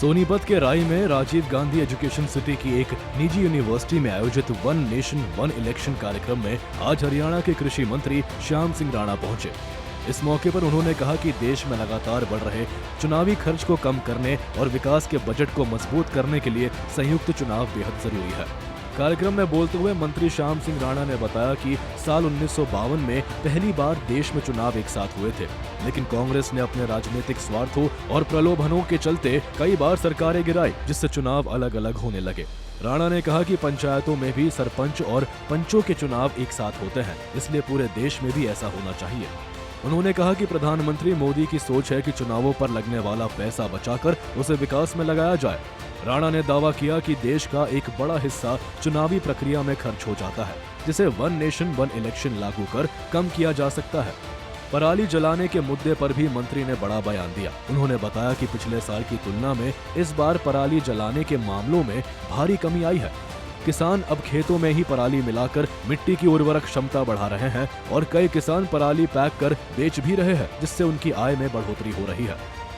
सोनीपत के राई में राजीव गांधी एजुकेशन सिटी की एक निजी यूनिवर्सिटी में आयोजित वन नेशन वन इलेक्शन कार्यक्रम में आज हरियाणा के कृषि मंत्री श्याम सिंह राणा पहुंचे। इस मौके पर उन्होंने कहा कि देश में लगातार बढ़ रहे चुनावी खर्च को कम करने और विकास के बजट को मजबूत करने के लिए संयुक्त चुनाव बेहद जरूरी है। कार्यक्रम में बोलते हुए मंत्री श्याम सिंह राणा ने बताया कि साल 1952 में पहली बार देश में चुनाव एक साथ हुए थे, लेकिन कांग्रेस ने अपने राजनीतिक स्वार्थों और प्रलोभनों के चलते कई बार सरकारें गिराई, जिससे चुनाव अलग अलग होने लगे। राणा ने कहा कि पंचायतों में भी सरपंच और पंचों के चुनाव एक साथ होते हैं, इसलिए पूरे देश में भी ऐसा होना चाहिए। उन्होंने कहा कि प्रधानमंत्री मोदी की सोच है कि चुनावों पर लगने वाला पैसा बचाकर उसे विकास में लगाया जाए। राणा ने दावा किया कि देश का एक बड़ा हिस्सा चुनावी प्रक्रिया में खर्च हो जाता है, जिसे वन नेशन वन इलेक्शन लागू कर कम किया जा सकता है। पराली जलाने के मुद्दे पर भी मंत्री ने बड़ा बयान दिया। उन्होंने बताया कि पिछले साल की तुलना में इस बार पराली जलाने के मामलों में भारी कमी आई है। किसान अब खेतों में ही पराली मिलाकर मिट्टी की उर्वरक क्षमता बढ़ा रहे हैं और कई किसान पराली पैक कर बेच भी रहे हैं, जिससे उनकी आय में बढ़ोतरी हो रही है।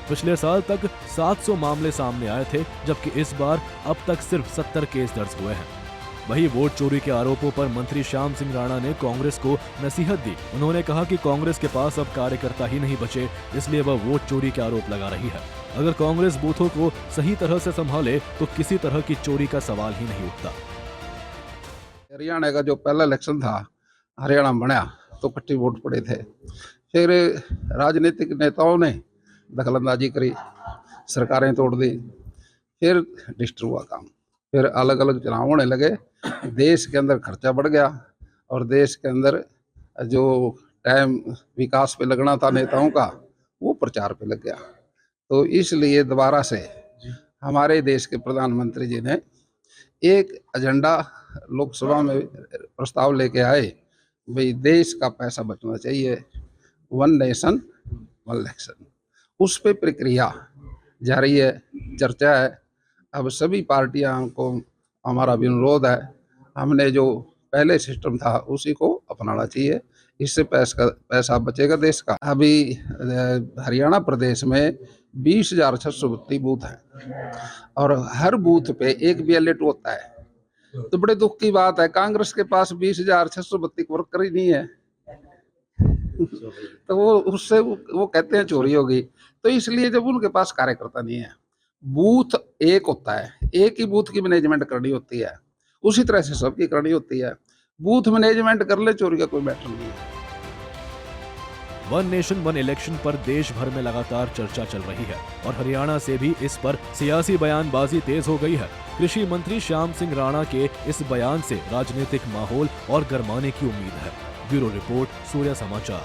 पिछले साल तक 700 मामले सामने आए थे, जबकि इस बार अब तक सिर्फ 70 केस दर्ज हुए हैं। वहीं वोट चोरी के आरोपों पर मंत्री श्याम सिंह राणा ने कांग्रेस को नसीहत दी। उन्होंने कहा कि कांग्रेस के पास अब कार्यकर्ता ही नहीं बचे, इसलिए वह वोट चोरी के आरोप लगा रही है। अगर कांग्रेस बूथों को सही तरह से संभाले तो किसी तरह की चोरी का सवाल ही नहीं उठता। हरियाणा का जो पहला इलेक्शन था, हरियाणा बना तो कट्टी वोट पड़े थे। फिर राजनीतिक नेताओं ने दखलंदाजी करी, सरकारें तोड़ दी, फिर डिस्टर हुआ काम, फिर अलग अलग चुनाव होने लगे। देश के अंदर खर्चा बढ़ गया और देश के अंदर जो टाइम विकास पे लगना था नेताओं का, वो प्रचार पे लग गया। तो इसलिए दोबारा से हमारे देश के प्रधानमंत्री जी ने एक एजेंडा लोकसभा में प्रस्ताव लेके आए, भाई देश का पैसा बचना चाहिए, वन नेशन वन इलेक्शन। उस पे प्रक्रिया जारी है, चर्चा है। अब सभी पार्टियां को हमारा भी अनुरोध है, हमने जो पहले सिस्टम था उसी को अपनाना चाहिए, इससे पैसा बचेगा देश का। अभी हरियाणा प्रदेश में 20,632 बूथ हैं और हर बूथ पे एक BLA2 होता है। तो बड़े दुख की बात है, कांग्रेस के पास 20,632 वर्कर ही नहीं है। तो वो उससे वो कहते हैं चोरी होगी। तो इसलिए जब उनके पास कार्यकर्ता नहीं है, बूथ एक होता है, एक ही बूथ की मैनेजमेंट करनी होती है, उसी तरह से सबकी करनी होती है। बूथ मैनेजमेंट कर ले, चोरी का कोई मैटर नहीं है। वन नेशन वन इलेक्शन पर देश भर में लगातार चर्चा चल रही है और हरियाणा से भी इस पर सियासी बयानबाजी तेज हो गई है। कृषि मंत्री श्याम सिंह राणा के इस बयान से राजनीतिक माहौल और गरमाने की उम्मीद है। ब्यूरो रिपोर्ट, सूर्य समाचार।